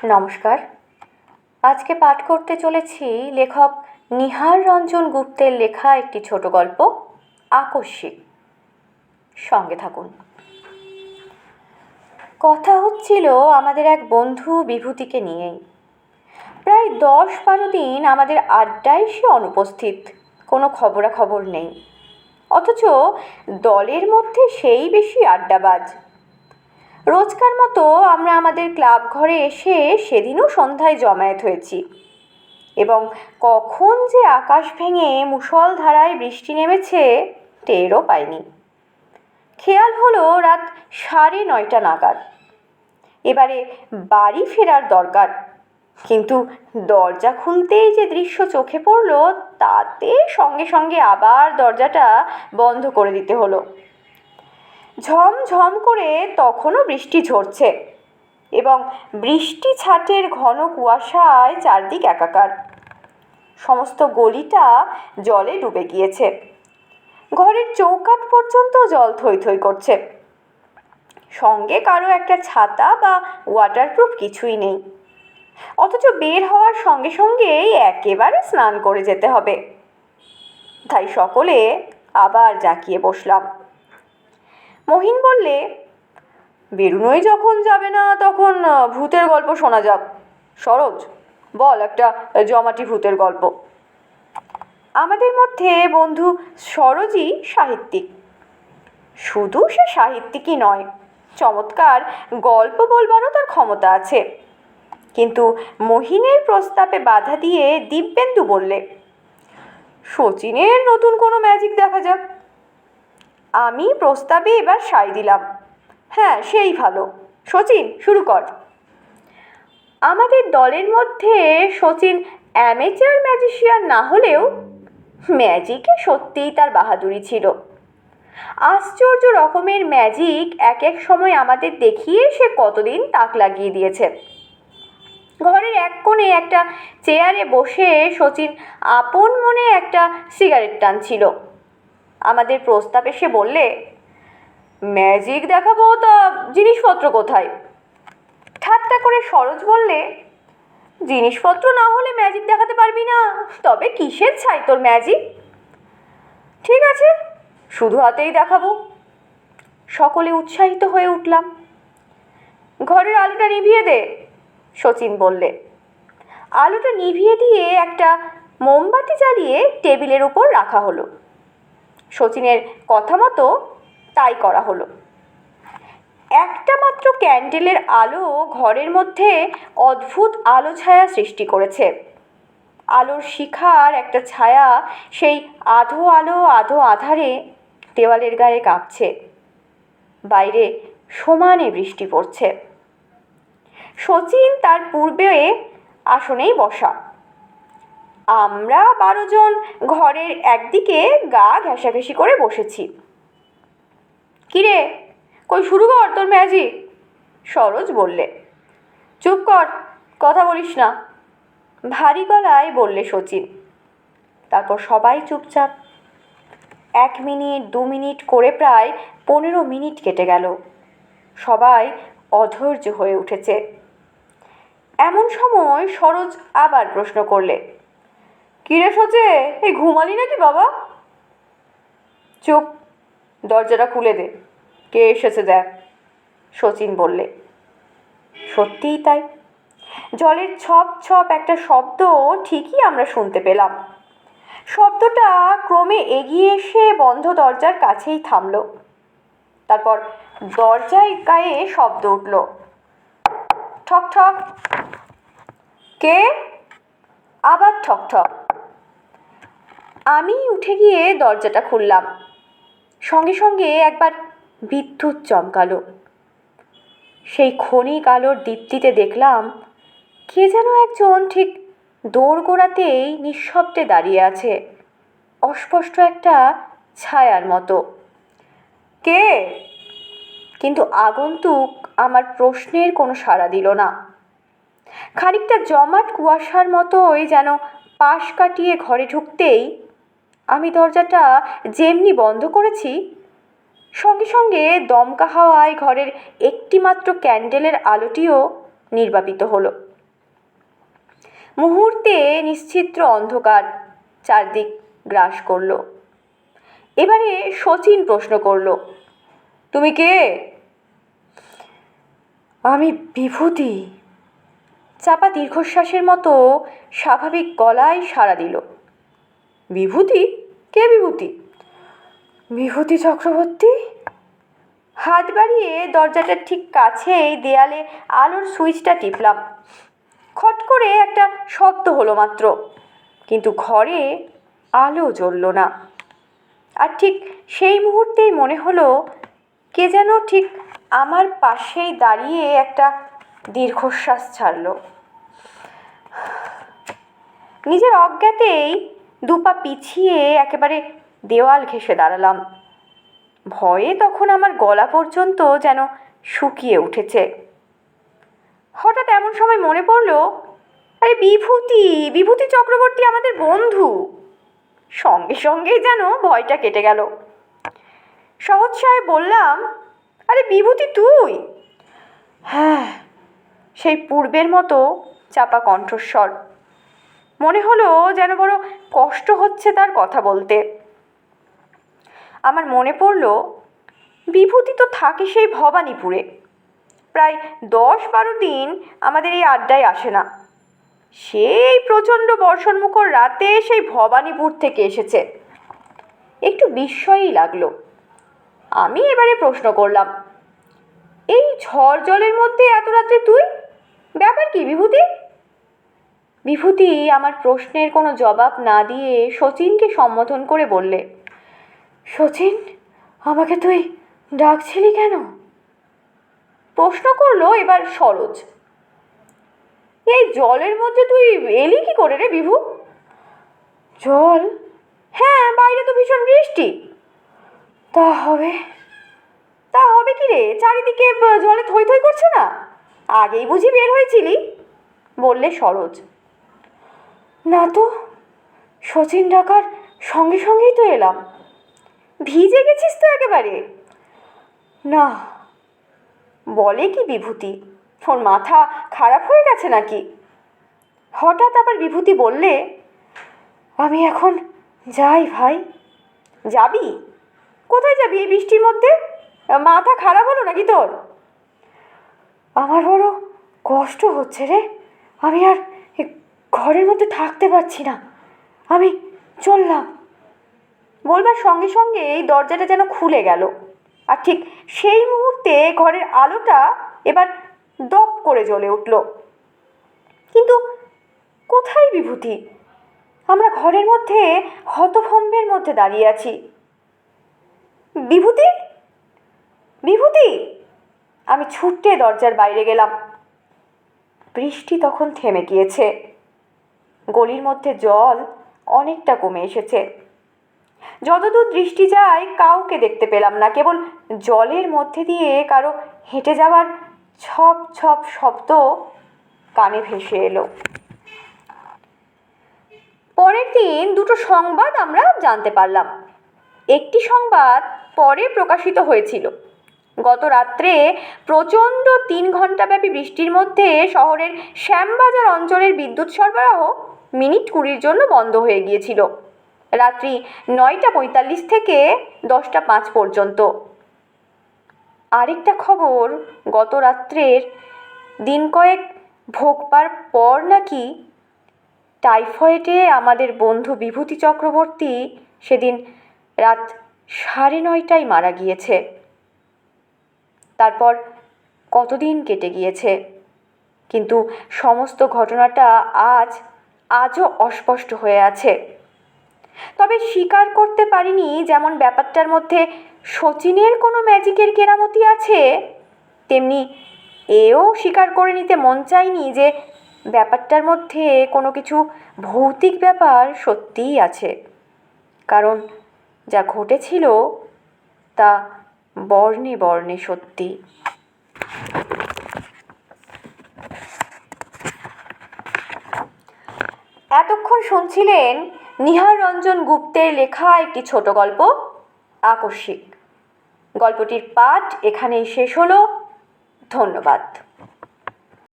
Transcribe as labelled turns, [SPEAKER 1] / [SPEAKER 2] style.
[SPEAKER 1] নমস্কার। আজকে পাঠ করতে চলেছি লেখক নিহার রঞ্জন গুপ্তের লেখা একটি ছোট গল্প আকস্মিক। সঙ্গে থাকুন। কথা হচ্ছিল আমাদের এক বন্ধু বিভূতিকে নিয়েই। প্রায় 10-12 দিন আমাদের আড্ডায় সে অনুপস্থিত, কোনো খবরাখবর নেই। অথচ দলের মধ্যে সেই বেশি আড্ডাবাজ। রোজকার মতো আমরা আমাদের ক্লাব ঘরে এসে সেদিনও সন্ধ্যায় জমায়েত হয়েছি এবং কখন যে আকাশ ভেঙে মুষলধারায় বৃষ্টি নেমেছে টেরও পাইনি। খেয়াল হলো রাত 9:30 নাগাদ। এবারে বাড়ি ফেরার দরকার, কিন্তু দরজা খুলতেই যে দৃশ্য চোখে পড়ল তাতে সঙ্গে সঙ্গে আবার দরজাটা বন্ধ করে দিতে হলো। ঝমঝম করে তখনও বৃষ্টি ঝরছে এবং বৃষ্টি ছাটের ঘন কুয়াশায় চারদিক একাকার। সমস্ত গলিটা জলে ডুবে গিয়েছে। ঘরের চৌকাঠ পর্যন্ত জল থই থই করছে। সঙ্গে কারো একটা ছাতা বা ওয়াটারপ্রুফ কিছুই নেই, অথচ বের হওয়ার সঙ্গে সঙ্গেই একেবারে স্নান করে যেতে হবে। তাই সকলে আবার জাঁকিয়ে বসলাম। মহিন বললে, বেরুনোই যখন যাবে না তখন ভূতের গল্প শোনা যাক। সরোজ, বল একটা জমাটি ভূতের গল্প। আমাদের মধ্যে বন্ধু সরোজই সাহিত্যিক। শুধু সে সাহিত্যিকই নয়, চমৎকার গল্প বলবারও তার ক্ষমতা আছে। কিন্তু মহিনের প্রস্তাবে বাধা দিয়ে দিব্যেন্দু বললে, শচীনের নতুন কোনো ম্যাজিক দেখা যাক। আমি প্রস্তাবে এবার সাই দিলাম, হ্যাঁ সেই ভালো, শচীন শুরু কর। আমাদের দলের মধ্যে শচীন অ্যামেচার ম্যাজিশিয়ান না হলেও ম্যাজিকে সত্যিই তার বাহাদুরি ছিল। আশ্চর্য রকমের ম্যাজিক এক এক সময় আমাদের দেখিয়ে সে কতদিন তাক লাগিয়ে দিয়েছে। ঘরের এক কোণে একটা চেয়ারে বসে শচীন আপন মনে একটা সিগারেট টানছিল। আমাদের প্রস্তাবে সে বললে, ম্যাজিক দেখাবো তা জিনিসপত্র কোথায়? ঠাট্টা করে সরোজ বললে, জিনিসপত্র না হলে ম্যাজিক দেখাতে পারবি না, তবে কিসের ছাই তোর ম্যাজিক? ঠিক আছে, শুধু হাতেই দেখাবো। সকলে উৎসাহিত হয়ে উঠলাম। ঘরের আলোটা নিভিয়ে দে, শচীন বললে। আলোটা নিভিয়ে দিয়ে একটা মোমবাতি জ্বালিয়ে টেবিলের উপর রাখা হলো। শচীনের কথা মতো তাই করা হলো। একটা মাত্র ক্যান্ডেলের আলো ঘরের মধ্যে অদ্ভুত আলো ছায়া সৃষ্টি করেছে। আলোর শিখার একটা ছায়া সেই আধো আলো আধো আধারে দেওয়ালের গায়ে কাঁপছে। বাইরে সমানে বৃষ্টি পড়ছে। শচীন তার পূর্বে আসনেই বসা। আমরা 12 জন ঘরের একদিকে গা ঘেঁষাঘেঁষি করে বসেছি। কিরে, কই শুরু কর তোর ম্যাজিক, সরোজ বললে। চুপ কর, কথা বলিস না, ভারী গলায় বললে শচীন। তারপর সবাই চুপচাপ। 1 মিনিট 2 মিনিট করে প্রায় 15 মিনিট কেটে গেল। সবাই অধৈর্য হয়ে উঠেছে। এমন সময় সরোজ আবার প্রশ্ন করলে, কিরে সচে, এই ঘুমালি নাকি বাবা? চুপ, দরজাটা খুলে দে, কে এসেছে দেখ, শচীন বললে। সত্যিই তাই। জলের ছপ ছপ একটা শব্দ ঠিকই আমরা শুনতে পেলাম। শব্দটা ক্রমে এগিয়ে এসে বন্ধ দরজার কাছেই থামল। তারপর দরজায় গায়ে শব্দ উঠল, ঠক ঠক। কে? আবার ঠক ঠক। আমি উঠে গিয়ে দরজাটা খুললাম। সঙ্গে সঙ্গে একবার বিদ্যুৎ চমকালো। সেই ক্ষণিক আলোর দীপ্তিতে দেখলাম কে যেন একজন ঠিক দোরগোড়াতেই নিঃশব্দে দাঁড়িয়ে আছে, অস্পষ্ট একটা ছায়ার মতো। কে? কিন্তু আগন্তুক আমার প্রশ্নের কোনো সাড়া দিল না। খানিকটা জমাট কুয়াশার মতোই যেন পাশ কাটিয়ে ঘরে ঢুকতেই আমি দরজাটা যেমনি বন্ধ করেছি, সঙ্গে সঙ্গে দমকা হাওয়ায় ঘরের একটিমাত্র ক্যান্ডেলের আলোটিও নির্বাপিত হলো। মুহূর্তে নিশ্চিদ্র অন্ধকার চারদিক গ্রাস করল। এবারে শচীন প্রশ্ন করল, তুমি কে? আমি বিভূতি। চাপা দীর্ঘশ্বাসের মতো স্বাভাবিক গলায় সাড়া দিল, বিভূতি? কে বিভূতি? বিভূতি চক্রবর্তী। হাত বাড়িয়ে দরজাটার ঠিক কাছেই দেয়ালে আলোর সুইচটা টিপলাম। খট করে একটা শব্দ হলো মাত্র, কিন্তু ঘরে আলো জ্বলল না। আর ঠিক সেই মুহূর্তেই মনে হলো কে যেন ঠিক আমার পাশেই দাঁড়িয়ে একটা দীর্ঘশ্বাস ছাড়ল। নিজের অজ্ঞাতেই দুপা পিছিয়ে একেবারে দেওয়াল ঘেঁষে দাঁড়ালাম। ভয়ে তখন আমার গলা পর্যন্ত যেন শুকিয়ে উঠেছে। হঠাৎ এমন সময় মনে পড়ল, আরে বিভূতি, বিভূতি চক্রবর্তী আমাদের বন্ধু। সঙ্গে সঙ্গেই যেন ভয়টা কেটে গেল। সহজ সাহেব বললাম, আরে বিভূতি তুই? হ্যাঁ, সেই পূর্বের মতো চাপা কণ্ঠস্বর। মনে হলো যেন বড় কষ্ট হচ্ছে তার কথা বলতে। আমার মনে পড়ল, বিভূতি তো থাকে সেই ভবানীপুরে। প্রায় 10-12 দিন আমাদের এই আড্ডায় আসে না। সেই প্রচণ্ড বর্ষণমুখর রাতে সেই ভবানীপুর থেকে এসেছে। একটু বিস্ময়ই লাগলো। আমি এবারে প্রশ্ন করলাম, এই ঝড় জলের মধ্যে এত রাত্রে তুই? ব্যাপার কি বিভূতি? বিভূতি আমার প্রশ্নের কোনো জবাব না দিয়ে শচীনকে সম্বোধন করে বললে, শচীন, আমাকে তুই ডাকছিলি কেন? প্রশ্ন করলো এবার সরোজ, এই জলের মধ্যে তুই এলি কি করে রে বিভু? জল? হ্যাঁ, বাইরে তো ভীষণ বৃষ্টি। তা হবে কি রে, চারিদিকে জলে থই থই করছে না? আগেই বুঝি বের হয়েছিলি? বললে সরোজ। না তো, শচীন ডাকার সঙ্গে সঙ্গেই তো এলাম। ভিজে গেছিস তো একেবারে? না। বলে কি বিভূতি, ওর মাথা খারাপ হয়ে গেছে নাকি? হঠাৎ আবার বিভূতি বললে, আমি এখন যাই ভাই। যাবি? কোথায় যাবি এই বৃষ্টির মধ্যে? মাথা খারাপ হলো নাকি তোর? আমার বড় কষ্ট হচ্ছে রে, আমি আর ঘরের মধ্যে থাকতে পারছি না, আমি চললাম। বলবার সঙ্গে সঙ্গে এই দরজাটা যেন খুলে গেল। আর ঠিক সেই মুহূর্তে ঘরের আলোটা এবার দপ করে জ্বলে উঠল। কিন্তু কোথায় বিভূতি? আমরা ঘরের মধ্যে হতভম্বের মধ্যে দাঁড়িয়ে আছি। বিভূতি, বিভূতি! আমি ছুটে দরজার বাইরে গেলাম। বৃষ্টি তখন থেমে গিয়েছে। গলির মধ্যে জল অনেকটা কমে এসেছে। যতদূর দৃষ্টি যায় কাউকে দেখতে পেলাম না, কেবল জলের মধ্যে দিয়ে কারো হেঁটে যাওয়ার ছপ ছপ শব্দ কানে ভেসে এলো। পরের দিন দুটো সংবাদ আমরা জানতে পারলাম। একটি সংবাদ পরে প্রকাশিত হয়েছিল, গত রাত্রে প্রচণ্ড 3 ঘণ্টাব্যাপী বৃষ্টির মধ্যে শহরের শ্যামবাজার অঞ্চলের বিদ্যুৎ সরবরাহ মিনিট 20 জন্য বন্ধ হয়ে গিয়েছিল, রাত্রি 9:45 থেকে 10:05 পর্যন্ত। আরেকটা খবর, গত রাত্রের দিন কয়েক ভোগবার পর নাকি টাইফয়েডে আমাদের বন্ধু বিভূতি চক্রবর্তী সেদিন রাত 9:30টায় মারা গিয়েছে। তারপর কতদিন কেটে গিয়েছে, কিন্তু সমস্ত ঘটনাটা আজও অস্পষ্ট হয়ে আছে। তবে স্বীকার করতে পারিনি যেমন ব্যাপারটার মধ্যে শচীনের কোনো ম্যাজিকের কেরামতি আছে, তেমনি এও স্বীকার করে নিতে মন চাইনি যে ব্যাপারটার মধ্যে কোনো কিছু ভৌতিক ব্যাপার সত্যিই আছে। কারণ যা ঘটেছিল তা বর্ণে বর্ণে সত্যি। এতক্ষণ শুনছিলেন নিহার রঞ্জন গুপ্তের লেখা একটি ছোট গল্প আকস্মিক। গল্পটির পাঠ এখানেই শেষ হলো। ধন্যবাদ।